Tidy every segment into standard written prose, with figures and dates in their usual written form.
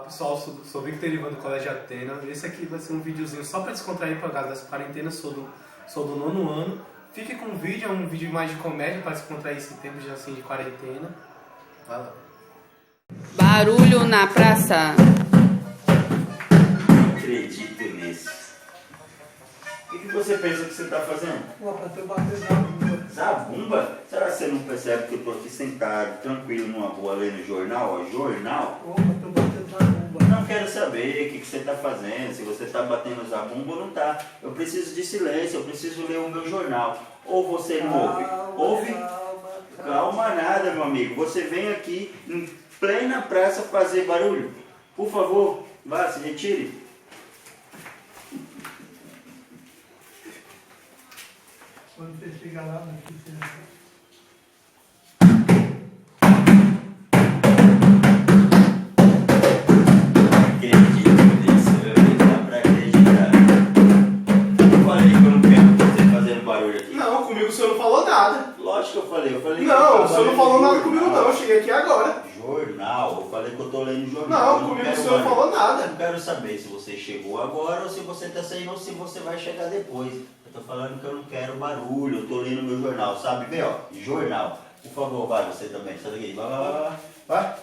pessoal, sou Victor Ivan do Colégio Atena. Esse aqui vai ser um videozinho só para descontrair por causa dessa quarentena. Sou do 9º ano. Fique com o vídeo, é um vídeo mais de comédia para descontrair esse tempo de, assim, de quarentena. Vai lá. Barulho na praça. Não acredito nisso. O que você pensa que você está fazendo? Opa, tô batendo zabumba. Zabumba? Será que você não percebe que eu estou aqui sentado, tranquilo, numa boa, lendo jornal? Ó, jornal? Opa, tô batendo zabumba. Não quero saber o que você está fazendo, se você está batendo zabumba ou não está. Eu preciso de silêncio, eu preciso ler o meu jornal. Ou você não ouve? Ouve? Calma nada, meu amigo. Você vem aqui em plena praça fazer barulho. Por favor, vá, se retire. Quando você chegar lá, não precisa. Acredito nisso, não dá pra acreditar. Eu falei que eu não quero você fazendo barulho aqui. Não, comigo o senhor não falou nada. Lógico que eu falei. Não, o senhor não falou nada comigo não, eu cheguei aqui agora. Jornal, eu falei que eu tô lendo jornal. Não, comigo o quero senhor não barulho. falou Eu nada. não quero saber se você chegou agora ou se você tá saindo ou se você vai chegar depois. Eu tô falando que eu não quero barulho, eu tô lendo meu jornal, sabe? Vem, ó, jornal. Por favor, vai você também, sai daqui. Vai.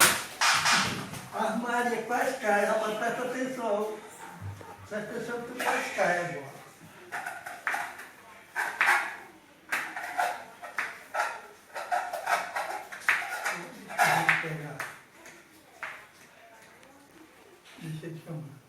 As Maria quase cai, rapaz, presta atenção. Presta atenção que tu quase cai agora. Deixa eu pegar. Deixa eu te chamar.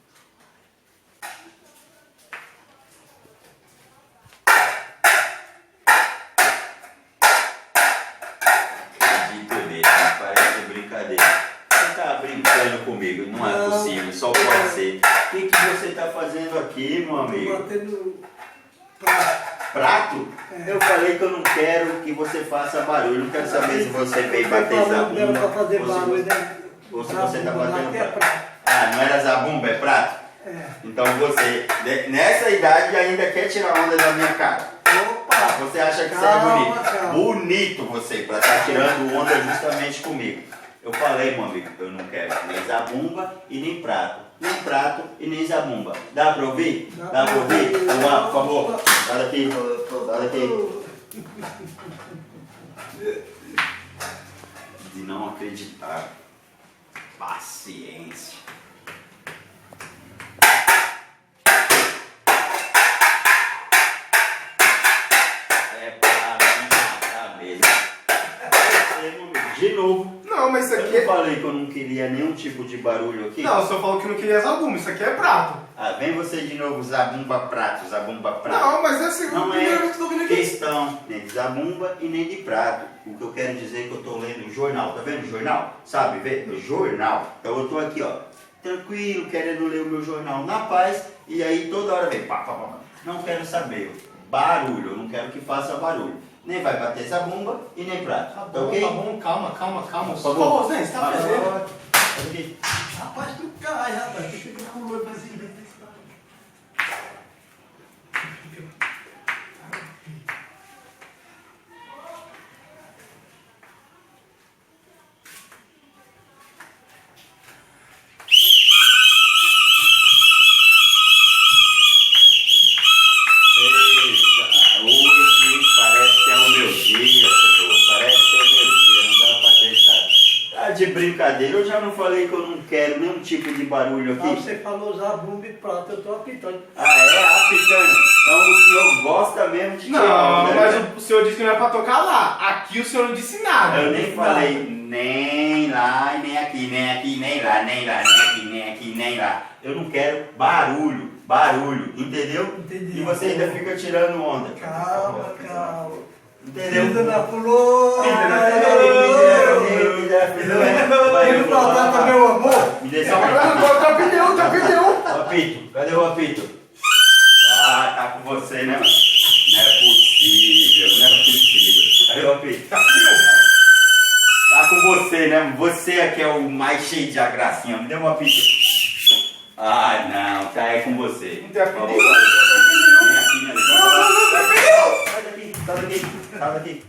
Acredito nisso, parece brincadeira. Você tá brincando comigo, não é possível, só pode ser. O que você tá fazendo aqui, meu Tô amigo? batendo prato. Prato? É. Eu falei que eu não quero que você faça barulho, eu não quero saber se você veio bater Falando dela pra fazer zabumba barulho, né? ou se você tá Zabumba, batendo aqui é prato. Ah, não era zabumba, é prato? É. Então você, nessa idade, ainda quer tirar onda da minha cara. Opa! Você acha que Calma, você é bonito? calma. Bonito você, pra estar tirando onda justamente comigo. Eu falei, meu amigo, eu não quero nem zabumba e nem prato. Nem prato e nem zabumba. Dá pra ouvir? Dá pra ouvir? Vamos lá, por favor. Sai daqui. Sai daqui. De não acreditar. Paciência. É para me matar mesmo. De novo. Não, mas isso Eu aqui não é... falei que eu não queria nenhum tipo de barulho aqui? Não, o senhor falou que não queria zabumba, isso aqui é prato. Ah, vem você de novo, zabumba prato, zabumba prato. Não, mas é assim, Não primeira é vez que eu tô vindo aqui. questão nem de zabumba e nem de prato. O que eu quero dizer é que eu tô lendo o jornal. Tá vendo o jornal? Sabe, vê? O jornal. Então eu tô aqui, ó, tranquilo, querendo ler o meu jornal na paz. E aí toda hora vem, pá, pá, pá. Não quero saber. Barulho, eu não quero que faça barulho. Nem vai bater zabumba e nem prato. Tá Tá bom, ok? tá bom, calma. Por Ô, favor. Rosane, você tá Vai, fazendo? vai, vai. Sai daqui. Rapaz, tu cai, rapaz. Tu fica com o olho assim. Eita, hoje parece que é o meu dia, senhor. Parece que é o meu dia, não dá pra acreditar. Tá de brincadeira, eu já não falei que eu não quero nenhum tipo de barulho Ah, aqui. você falou zabumba e prato, eu tô apitando. Ah, é? Apitando. Então o senhor gosta mesmo de tirar Não, onda, mas né? o senhor disse que não é pra tocar lá. Aqui o senhor não disse nada. Eu nem falei nem lá, nem aqui, nem aqui, nem lá, nem lá, nem aqui, nem aqui, nem lá. Eu não quero barulho, entendeu? Entendi. E você ainda fica tirando onda. Calma, calma. Entendeu? Filha da flor. Vai, Ele faltava meu amor. Me deixa Tá pneu. O apito, cadê o apito? Ah, tá com você, né, mano? Não é possível. Cadê o apito? Tá com você, né? Você aqui é o mais cheio de gracinha. Me dê um apito. Ah, não, tá aí com você. Não tem apito. Por favor, vem aqui, né? Não, tem pneu. Sai daqui, sai daqui.